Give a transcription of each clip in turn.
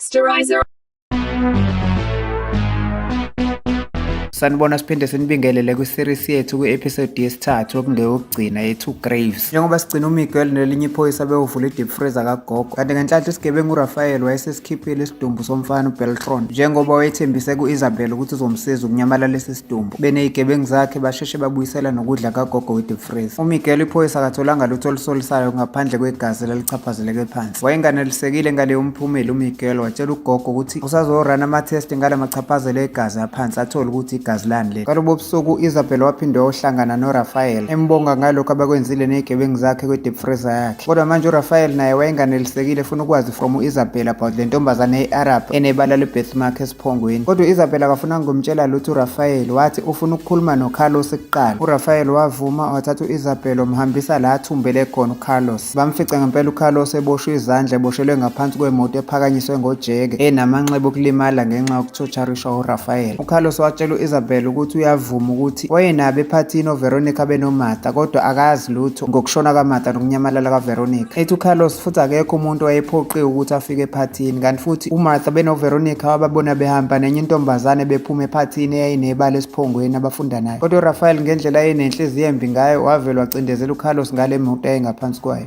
Masterizer. Sanibona siphinde sinibingelele kwi-series yethu kwi-episode yesithathu okungeyokugcina ye-Two Graves. Njengoba sigcina uMiguel nelinye iphoyisa bewuvula i-deep freezer kagogo, kanti ngenhlanhla isigebengu uRafael wayesesikhiphile isidumbu somfana uBeltron njengoba wayethembise ku-Isabel ukuthi uzomsiza ukunyamalala lesi sidumbu. Beney'gebengu zakhe basheshe babuyisela nokudla kagogo kwi-deep freezer. uMiguel iphoyisa akatholanga lutho olusolisayo ngaphandle kwegazi lalichaphazeleke phansi. Wayenganelisekile ngaleyo mphumela uMiguel watshela ugogo ukuthi usazorana ama-test ngala machaphazelo egazi aphansi athole ukuthi igazi lani le. Ngalobo busuku uIsabel waphinde wayohlangana noRafael embonga ngalokho abakwenzile ney'gebengu zakhe kwi-deep freezer yakhe. Kodwa manje uRafael naye wayenganelisekile efuna ukwazi from uIsabel about le ntombazane ye-Arab enebala le-birthmark esiphongweni. Kodwa uIsabel akafunanga kumtshela lutho uRafael, wathi ufuna ukukhuluma noCarlos kuqala. uRafael wavuma wathatha uIsabel wamhambisa la athumbele khona uCarlos. Bamfica ngempela uCarlos eboshwe izandla eboshelwe ngaphansi kwemoto ephakanyiswe ngojeke enamanxeba okulimala ngenxa yokuthotsharishwa uRafael. uCarlos watshela uIsabel ukuthi uyavuma ukuthi wayenabo ephathini oVeronica benoMartha kodwa akazi lutho ngokushona kaMartha nokunyamalala kaVeronica. Ethi uCarlos futhi akekho umuntu wayephoqiwe ukuthi afike ephathini, kanti futhi uMartha benoVeronica wababona behamba nenye intombazane bephuma ephathini eyayinebala esiphongweni abafunda nayo. Kodwa uRafael ngendlela enenhliziyo embi ngayo wavele wacindezela uCarlos ngale moto eyayingaphansi kwayo.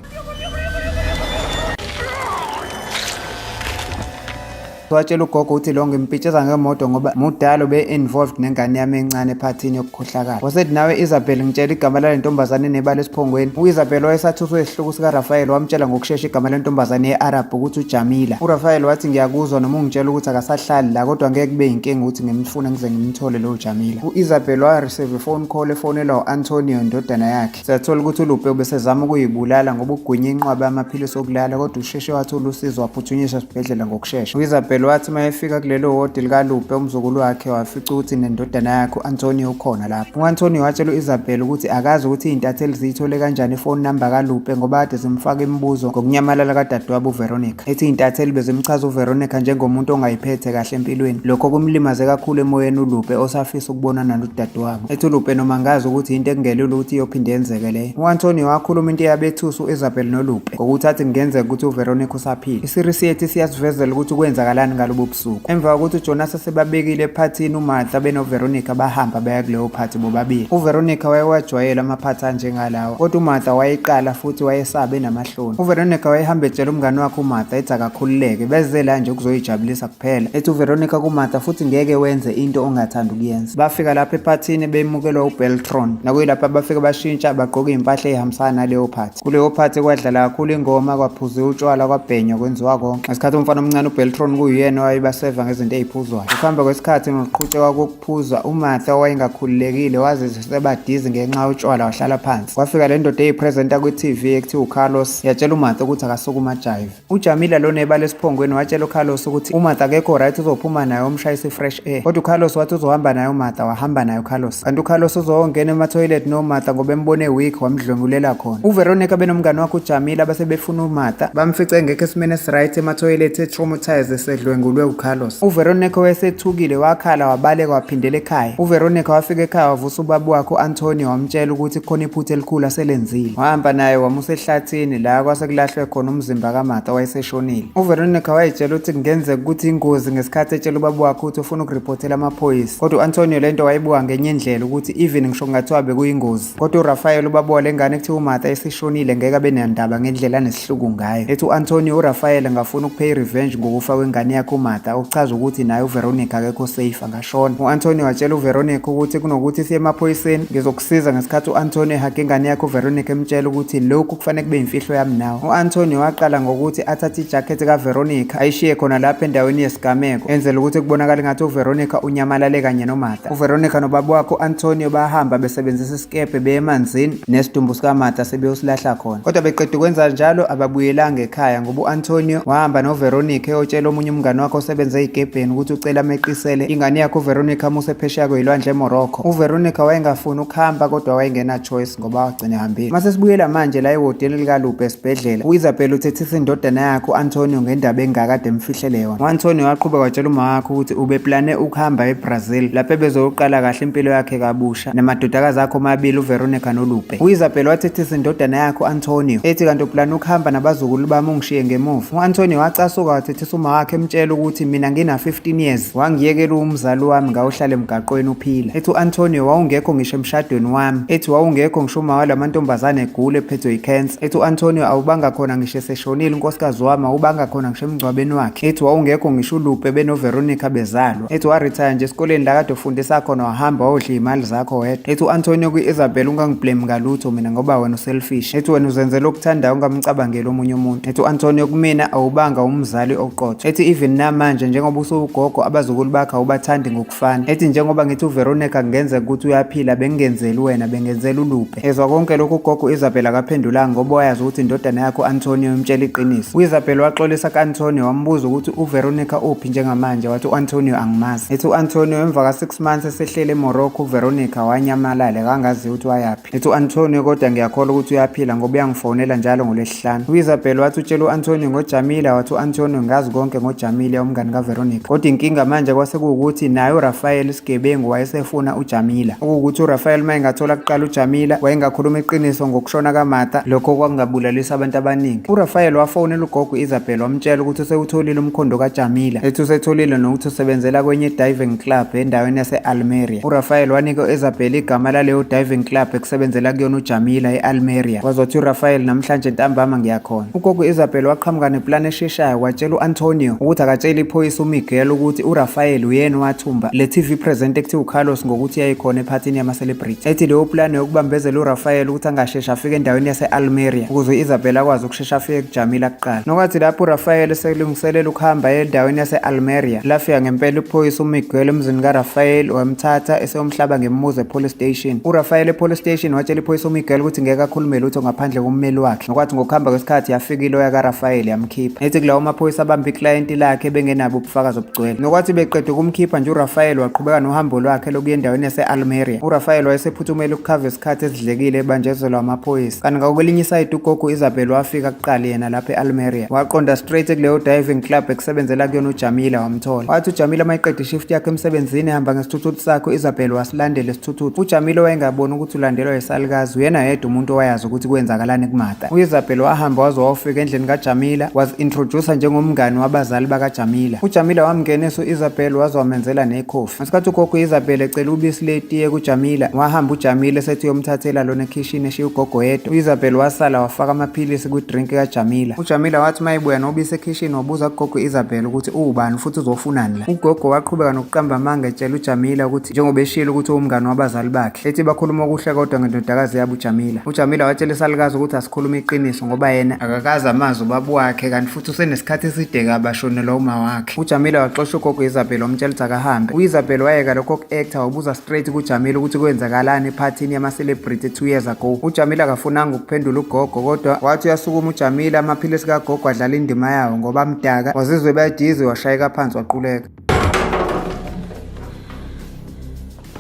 Watshela ugogo ukuthi lo ngimpitsheza ngemoto ngoba mudalo be-involved nengane yami encane ephathini yokukhohlakala. Wasethi nawe Isabel ngitshela igama lale ntombazane enebala esiphongweni. uIsabel wayesathuswe isihloko sikaRafael wamtshela ngokushesha igama lentombazane ye-Arab ukuthi uJamila. uRafael wathi ngiyakuzwa noma ungitshela ukuthi akasahlali la kodwa ngeke kube yinkinga ukuthi ngimfune ngize ngimthole lo Jamila. uIsabel wa-receive phone call efonelwa u-Antonio indodana yakhe. Sathola ukuthi uLupe ubesezama ukuyibulala ngoba ugwinya inqwaba yamaphilisi okulala kodwa usheshe wathola usizo waphuthunyiswa esibhedlela ngokushesha. uIsabel wathi mayefika kulelo wodi likaLupe umzukulu wakhe wafica ukuthi nendodana yakhe u-Antonio ukhona lapho. u-Antonio watshela uIsabel ukuthi akazi ukuthi iy'ntatheli ziyithole kanjani ifoni namba kaLupe ngoba kade zimfaka imibuzo ngokunyamalala kadadewabo uVeronica. Ethi iy'ntatheli bezimchaza uVeronica njengomuntu ongayiphethe kahle empilweni. Lokho kumlimaze kakhulu emoyeni uLupe osafisa ukubonana nodadewabo. Ethi uLupe noma ngazi ukuthi into ekungelula ukuthi iyophinde yenzeke leyo. u-Antonio wakhuluma into eyabethusa uIsabel noLupe ngokuthi athi kungenzeka ukuthi uVeronica usaphila. Iseries yethu siyasivezela ukuthi kwenzakalani ngalobo busuku. Emva kokuthi uJonas sebabekile ephathini uMartha benoVeronica bahamba baya kuleyo phathi bobabili. uVeronica wayewajwayela amaphathi anjengalawa kodwa uMartha wayeqala futhi wayesaba enamahloni. uVeronica wayehamba etshela umngane wakhe uMartha ethi akakhululeke beze la nje ukuzoyijabulisa kuphela. Ethi uVeronica kuMartha futhi ngeke wenze into ongathanda ukuyenza. Bafika lapha ephathini bemukelwa uBeltron nakuyilapha bafika bashintsha bagqoka impahla ehambisana naleyo phathi. Kuleyo phathi kwadlala kakhulu ingoma kwaphuziwa utshwala kwabhenywa kwenziwa konke. Ngesikhathi umfana omncane uBeltron kuyena wayebaseva ngezinto eziphuzwayo. Ukuhamba kwesikhathi nokuqhutshekwa kokuphuza uMartha wayengakhululekile wazizwa sebadizi ngenxa yotshwala wahlala phansi. Kwafika le ndoda eyipresenta kwi-TV ekuthiwa uCarlos yatshela uMartha ukuthi akasuke jive. uJamila lo nebala esiphongweni watshela uCarlos ukuthi uMartha akekho right uzophuma naye umshayisa i-fresh air. Kodwa uCarlos wathi uzohamba naye uMartha wahamba naye uCarlos. Kanti uCarlos uzongena ema-toilet noMartha ngoba embone weak wamdlwengulela khona. uVeronica benomngane wakhe uJamila base befuna uMartha bamfice engekho esimeni esi-right ema-toilet e-traumatized esedlwengulwe uCarlos. uVeronica wayesethukile wakhala wabaleka waphindela ekhaya. uVeronica wafika ekhaya wavusa ubaba wakhe uAntonio wamtshela ukuthi khona iphutha elikhulu aselenzile. Wahamba naye wamusa ehlathini la kwasekulahlwe khona umzimba kaMartha wayeseshonile. uVeronica wayetshela ukuthi kungenzeka ukuthi ingozi ngesikhathi etshela ubaba wakhe ukuthi ufuna ukuripothela amaphoyisa. Kodwa uAntonio lento wayibuka ngenye indlela ukuthi even ngisho kungathiwa bekuyingozi. Kodwa uRafael ubaba walengane ekuthiwa uMartha eseshonile ngeke abe nendaba ngendlela anesihluku ngayo. Ethi uAntonio uRafael angafuna ukupay revenge ngokufa kwengane yakhe uMartha okuchaza ukuthi naye uVeronica akekho safe angashona. uAntonio watshela uVeronica ukuthi kunokuthi siye emaphoyiseni ngizokusiza ngesikhathi uAntonio ehake ingane yakhe uVeronica emtshela ukuthi lokhu kufanele kube imfihlo yami nawe. uAntonio waqala ngokuthi athathe ijakhethi kaVeronica ayishiye khona lapha endaweni yesigameko enzela ukuthi kubonakale ngathi uVeronica unyamalale kanye noMartha. uVeronica nobaba wakhe uAntonio bahamba besebenzisa isikebhe beye emanzini nesidumbu sikaMartha sebeyosilahla khona. Kodwa beqeda ukwenza njalo ababuyelanga ekhaya ngoba uAntonio wahamba noVeronica eyotshela omunye umngane wakhe osebenza eyigebheni ukuthi ucela ameqisele ingane yakhe uVeronica amuse phesheya kweyilwandle eMorocco. uVeronica wayengafuni ukuhamba kodwa wayengena choice ngoba wagcina ehambile. Mase sibuyela manje la ehoteli likaLupe esibhedlela. uIsabel uthethisa indodana yakhe uAntonio ngendaba engakade emfihlele yona. uAntonio waqhubeka watshela uma wakhe ukuthi ubeplane ukuhamba eBrazil lapho bezoqala kahle impilo yakhe kabusha namadodakazi akhe omabili uVeronica noLupe. uIsabel wathethisa indodana yakhe uAntonio ethi kanti uplane ukuhamba nabazukulu bami ungishiye ngemuva. uAntonio wacasuka wathethisa uma wakhe wamtshela ukuthi mina ngina 15 years wangiyekela umzali wami ngawuhlala emgaqweni uphila. Ethi u-Antonio wawungekho ngisho emshadweni wami. Ethi wawungekho ngisho uma walamantombazane egule ephethwe i-cancer. Ethi u-Antonio awubanga khona ngisho eseshonile unkosikazi wami, awubanga khona ngisho emngcwabeni wakhe. Ethi wawungekho ngisho uLupe benoVeronica bezalwa. Ethi waretire nje esikoleni la kade ufundisa khona wahamba wodla imali zakho wedwa. Ethi u-Antonio kwi-Isabel ungangiblame ngalutho mina ngoba wena uselfish. Ethi wena uzenzela okuthandayo ungamcabangeli omunye umuntu. Ethi u-Antonio kumina awubanga umzali oqotho. Ethi even namanje njengoba usugogo abazukulu bakhe awubathandi ngokufana. Ethi njengoba ngithi uVeronica kungenzeka ukuthi uyaphila bengenzeli wena bengenzela uLupe. Ezwa konke lokhu ugogo u-Isabel akaphendulanga ngoba wayazi ukuthi indodana yakhe u-Antonio imtshela iqiniso. U-Isabel waxolisa ka-Antonio wambuza ukuthi uVeronica uphi njengamanje, wathi u-Antonio angimazi. Ethi u-Antonio emva ka6 months esehlele eMorocco uVeronica wanyamalala kangazi ukuthi wayaphi. Ethi u-Antonio kodwa ngiyakholwa ukuthi uyaphila ngoba uyangifonela njalo ngoLwesihlanu. U-Isabel wathi utshela u-Antonio ngoJamila, wathi u-Antonio ngazi konke ngoJamila umngani kaVeronica. Kodwa inkinga manje kwase kuwukuthi naye uRafael isigebengu wayesefuna uJamila. Okuwukuthi uRafael mayingathola kuqala uJamila wayengakhuluma iqiniso ngokushona kaMata, lokho kwangabulalisa abantu abaningi. uRafael wafonela ugogo Isabel wamtshela ukuthi usewutholile umkhondo kaJamila. Ethi usetholile nokuthi usebenzela kwenye diving club endaweni yase-Almeria. uRafael wanika u-Isabel igama laleyo diving club ekusebenzela kuyona uJamila e-Almeria. Wazothi uRafael namhlanje ntambama ngiyakhona. Ugogo Isabel waqhamuka neplan esheshayo watshela u-Antonio ukuthi akatshele iphoyisa uMiguel ukuthi uRafael uyena wathumba le TV presenter ekuthiwa uCarlos ngokuthi yayikhona ephathini yama-celebrity. Ethi leyo plan yokubambezela uRafael ukuthi angasheshe afike endaweni yase-Almeria ukuze Isabel akwazi ukusheshe afike kuJamila kuqala. Nokwathi lapho uRafael eselungiselela ukuhamba endaweni yase-Almeria, lafika ngempela iphoyisa uMiguel emzini kaRafael wamthatha eseyomhlaba ngemuzi epolice station. uRafael epolice station watshela iphoyisa uMiguel ukuthi ngeke akhulume lutho ngaphandle kommeli wakhe. Nokwathi ngokuhamba kwesikhathi yafika iloya kaRafael yamkhipha. Ethi kulawo maphoyisa abambe iclient lakhe bengenabo ubufakazi obugcwele. Nokwathi beqeda ukumkhipha nje uRafael waqhubeka nohambo lwakhe lokuya endaweni yase-Almeria. uRafael wayesephuthumela ukukhava isikhathi esidlekile ebanjezelwa amaphoyisa. Kanti ngakwelinye isayidi ugogo Isabel wafika kuqala yena lapha e-Almeria. Waqonda straight kuleyo diving club ekusebenzela kuyona uJamila wamthola. Wathi uJamila mayiqeda ishift yakhe emsebenzini ehamba ngesithuthuthi sakhe Isabel wasilandela isithuthuthi. uJamila wayengaboni ukuthi ulandelwa yisalukazi, uyena yedwa umuntu owayazi ukuthi kwenzakalani kuMata. uIsabel wahamba waze wafika endlini kaJamila was-introducer njengomngani wabazali bakaJamila. uJamila wamngenisa uIsabel waze wamenzela nekhofi. Ngesikhathi ugogo Isabel ecela ubisi letiye kuJamila, wahamba uJamila esethi uyomthathela lona ekhishini eshiya ugogo yedwa. uIsabel wasala wafaka amaphilisi kwidrink kaJamila. uJamila wathi mayibuya nobisi ekhishini wabuza kugogo Isabel ukuthi ubani futhi uzofunani la. ugogo waqhubeka nokuqamba amanga etshela uJamila ukuthi njengoba eshilo ukuthi umngani wabazali bakhe. Ethi bakhuluma okuhle kodwa ngendodakazi yabo uJamila. uJamila watshela isalukazi ukuthi asikhulume iqiniso ngoba yena akakazi amazi ubaba wakhe kanti futhi usenesikhathi eside kabashonela uma wakhe. uJamila waxosha ugogo Isabel wamtshela ukuthi akahambe. uIsabel wayeka lokho ku-actor wabuza straight kuJamila ukuthi kwenzakalani ephathini yama-celebrity 2 years ago. uJamila akafunanga ukuphendula ugogo kodwa wathi uyasukuma uJamila amaphilisi kagogo adlala indima yawo ngoba mdaka wazizwe badizi washayeka phansi waquleka.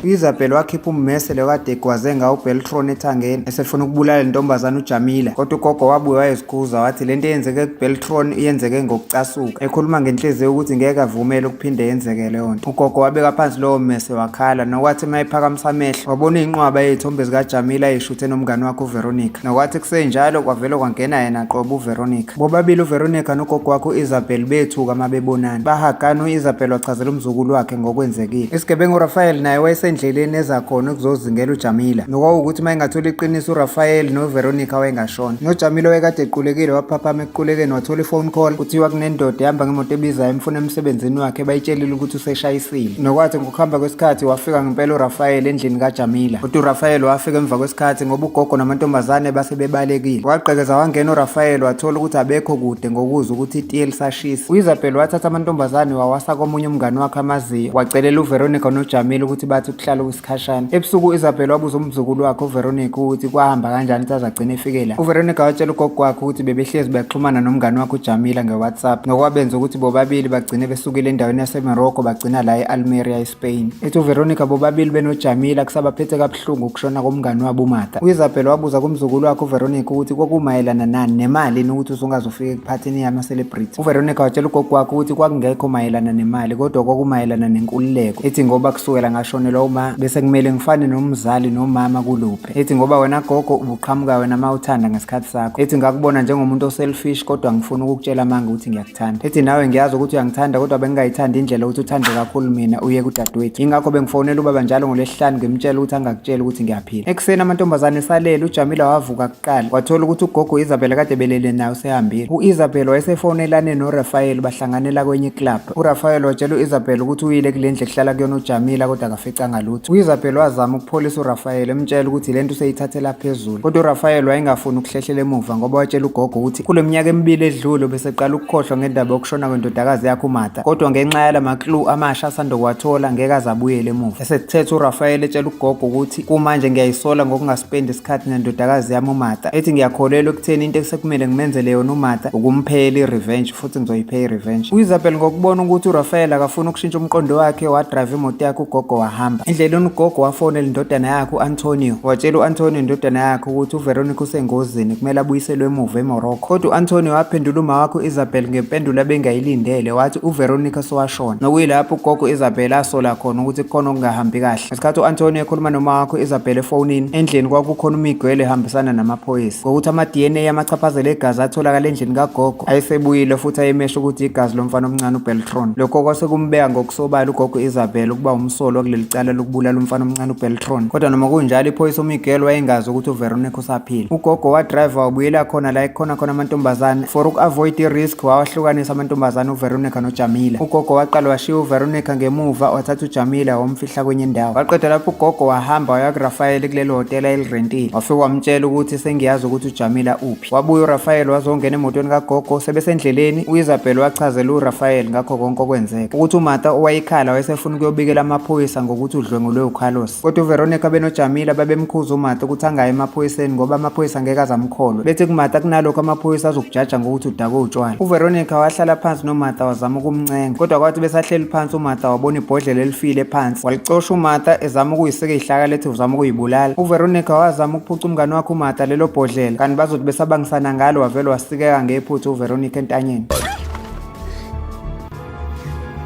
uIsabel wakhipha ummese kade egwaze ngawo uBeltron ethangeni esefuna ukubulala intombazana uJamila, kodwa ugogo wabuye wayezikhuza wathi lento eyenzeke kuBeltron iyenzeke ngokucasuka, ekhuluma ngenhliziyo ukuthi ngeke avumele ukuphinde yenzeke leyo nto. ugogo wabeka phansi lowo mmese wakhala, nokwathi mayiphakamisa amehlo wabona iy'nqwaba yey'thombe zikaJamila ey'shuthe nomngani wakhe uVeronica. Nokwathi kusenjalo kwavele kwangena yena qobo uVeronica. Bobabili uVeronica nogogo wakhe uIsabel bethuka mabebonana, bahagana. uIsabel wachazela umzukulu wakhe ngokwenzekile. isigebengu uRafael naye endleleni ezakhona ukuzozingela uJamila, nokwawukuthi mayingathola iqiniso uRafael noVeronica wayengashona. noJamila wayekade equlekile waphaphama ekuqulekeni wathola ifone call kuthiwa kunendoda ehamba ngemoto ebizayo emfuna emsebenzini wakhe, bayitshelile ukuthi useshayisile. nokwathi ngokuhamba kwesikhathi wafika ngempela uRafael endlini kaJamila, kodwa uRafael wafika emva kwesikhathi ngoba ugogo namantombazane base bebalekile. waqhekeza wangena uRafael wathola ukuthi abekho kude ngokuzwa ukuthi itiye lisashisa. uIsabel wathatha amantombazane wawasa komunye umngani wakhe amaziyo, wacelela uVeronica noJamila ukuthi bathi ukuhlala kwesikhashana. ebusuku uIsabel wabuza umzukulu wakhe uVeronica ukuthi kwahamba kanjani ukuthi azagcine efike la. uVeronica watshela ugogo wakhe ukuthi bebehlezi baxhumana nomngani wakhe uJamila ngeWhatsApp, nokwabenza ukuthi bobabili bagcine besukile endaweni yaseMorocco bagcina la e-Almeria eSpain. ethi uVeronica bobabili benoJamila kusabaphethe kabuhlungu ukushona komngani wabo uMata. uIsabel wabuza kumzukulu wakhe uVeronica ukuthi kwakumayelana nani nemali ukuthi usungazofika kuphathini yama-celebrity. uVeronica watshela ugogo wakhe ukuthi kwakungekho mayelana nemali kodwa kwakumayelana nenkululeko. ethi ngoba kusukela ngashonelwa noma bese kumele ngifane nomzali nomama kuluphi. Ethi ngoba wena gogo ubuqhamuka wena mawuthanda ngesikhathi sakho. Ethi ngakubona njengomuntu oselfish kodwa ngifuna ukukutshela manje ukuthi ngiyakuthanda. Ethi nawe ngiyazi ukuthi uyangithanda kodwa bengingayithanda indlela ukuthi uthande kakhulu mina uye kudadewethu. Ingakho bengifonela ubaba njalo ngoLesihlanu ngimtshela ukuthi angakutshela ukuthi ngiyaphila. Ekuseni amantombazane esalele uJamila wavuka kuqala wathola ukuthi ugogo Isabel kade belele nayo sehambile. uIsabel wayesefonelane noRafael bahlanganela kwenye club. uRafael watshela uIsabel ukuthi uyile kule ndlu ehlala kuyona uJamila kodwa akaficanga lutho. uIsabel wazama ukupholisa uRafael emtshela ukuthi lento seyithathela phezulu. Kodwa uRafael wayengafuni ukuhlehlela emuva ngoba watshela ugogo ukuthi kule minyaka emibili edlule beseqala ukukhohlwa ngendaba yokushona kwendodakazi yakhe uMartha. Kodwa ngenxa yala maklu amasha asanda kwathola ngeke azabuyele emuva. Esethethe uRafael etshela ugogo ukuthi kumanje ngiyayisola ngokungaspendi isikhathi nendodakazi yami uMartha. Ethi ngiyakholelwa ekutheni into esekumele ngimenzele yona uMartha ukumphela i-revenge futhi ngizoyiphela i-revenge. uIsabel ngokubona ukuthi uRafael akafuna ukushintsha umqondo wakhe wadrive imoto yakhe ugogo wahamba. Endleleni ugogo wafonela indodana yakhe uAntonio. Watshela uAntonio indodana yakhe ukuthi uVeronica usengozini kumele abuyiselwe emuva eMorocco. Kodwa uAntonio waphendula uma wakhe uIsabel ngempendulo abengayilindele wathi uVeronica sowashona. Nokuyilapho ugogo Isabel asola khona ukuthi kukhona okungahambi kahle. Ngesikhathi uAntonio ekhuluma noma wakhe Isabel efonini endlini kwakukhona umigwele ehambisana namaphoyisa. Ngokuthi ama-DNA yamachaphazela egazi atholakala endlini kagogo ayesebuyile futhi ayemesha ukuthi igazi lomfana omncane uBeltron. Lokho kwase kumbeka ngokusobala ugogo Isabel ukuba umsolo kuleli cala lokubulala umfana omncane uBeltron. Kodwa noma kunjalo iphoyisa uMiguel wayengazi ukuthi uVeronica usaphila. Ugogo wadrive wabuyela khona la ekhona amantombazane for uku-avoid i-risk wawahlukanisa amantombazane uVeronica noJamila. Ugogo waqala washiya uVeronica ngemuva wathatha uJamila wamfihla kwenye indawo. Waqeda lapho ugogo wahamba waya kuRafael kulelo hotela elirentile. Wafika wamtshela ukuthi sengiyazi ukuthi uJamila uphi. Wabuya uRafael wazongena emotweni kagogo. Sebesendleleni uIsabel wachazela uRafael ngakho konke okwenzeka. Ukuthi uMartha owayekhala wayesefuna ukuyobikela amaphoyisa ngokuthi udlwengulwe uCarlos. Kodwa uVeronica benoJamila babemkhuza uMartha ukuthi angaye emaphoyiseni ngoba amaphoyisa ngeke azamkholwe. Bethi kuMartha kunalokho amaphoyisa azokujaja ngokuthi udake utshwala. uVeronica wahlala phansi noMartha wazama ukumncenga. Kodwa kwathi besahleli phansi uMartha wabona ibhodlela elifile phansi. Walicosha uMartha ezama ukuyiseka ihlaka lethi uzama ukuyibulala. uVeronica wazama ukuphuca umngane wakhe uMartha lelo bhodlela kanti bazothi besabangisana ngalo wavele wasikeka ngephutha uVeronica entanyeni.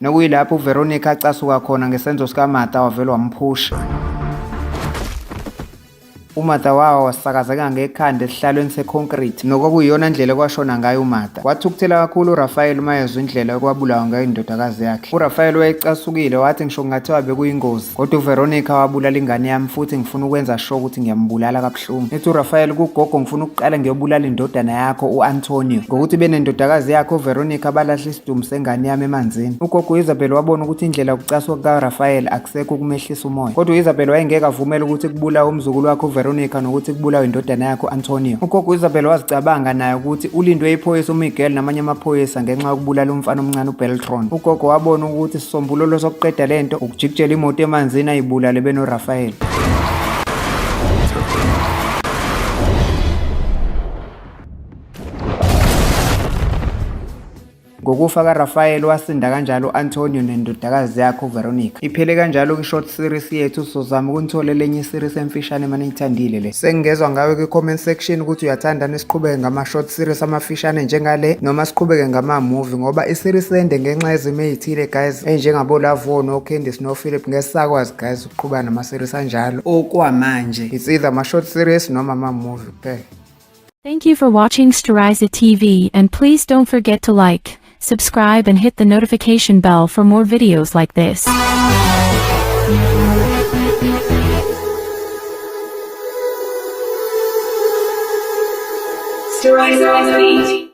Nokuyilapho uVeronica acasuka khona ngesenzo sikaMartha wavele wamphusha. uMartha wasakazeka ngekhanda esihlalweni seconcrete nokwakuyiyona ndlela kwashona ngayo uMartha. Wathukuthela kakhulu uRafael uma yezwa indlela okwabulawa ngayo indodakazi yakhe. uRafael wayecasukile wathi ngisho kungathiwa bekuyingozi kodwa uVeronica wabulala ingane yami futhi ngifuna ukwenza sure ukuthi ngiyambulala kabuhlungu. Ethi uRafael kugogo ngifuna ukuqala ngiyobulala indodana yakho uAntonio ngokuthi benendodakazi yakho uVeronica balahla isidumbu sengane yami emanzini. ugogo uIsabel wabona ukuthi indlela yokucasuka kaRafael akusekho ukumehlisa umoya. Kodwa uIsabel wayengeke avumele ukuthi kubulawe umzukulu wakhe Veronica nokuthi kubulawe indodana yakhe Antonio. Ugogo Isabel wazicabanga naye ukuthi ulindwe iphoyisa uMiguel namanye amaphoyisa ngenxa yokubulala umfana omncane uBeltron. Ugogo wabona ukuthi isisombululo sokuqeda lento ukujikijela imoto emanzini ayibulale benoRafael. Ngokufa kaRafael wasinda kanjalo Antonio nendodakazi yakhe uVeronica. Iphele kanjalo kwi-short series yethu sizozama ukunitholela enye iseries emfishane manje niyithandile le. Sengezwe ngawe kwi-comment section ukuthi uyathanda nesiqhubeke ngama-short series amafishane njengale noma siqhubeke ngama-movie ngoba iseries ende ngenxa yezimo ezithile guys enjengabo Lavo no Candice no Philip ngesakwazi guys ukuqhubeka nama-series anjalo okwamanje. It's either ama-short series noma ama-movie kuphela. Thank you for watching Storiza TV and please don't forget to like, subscribe and hit the notification bell for more videos like this. Storiza TV.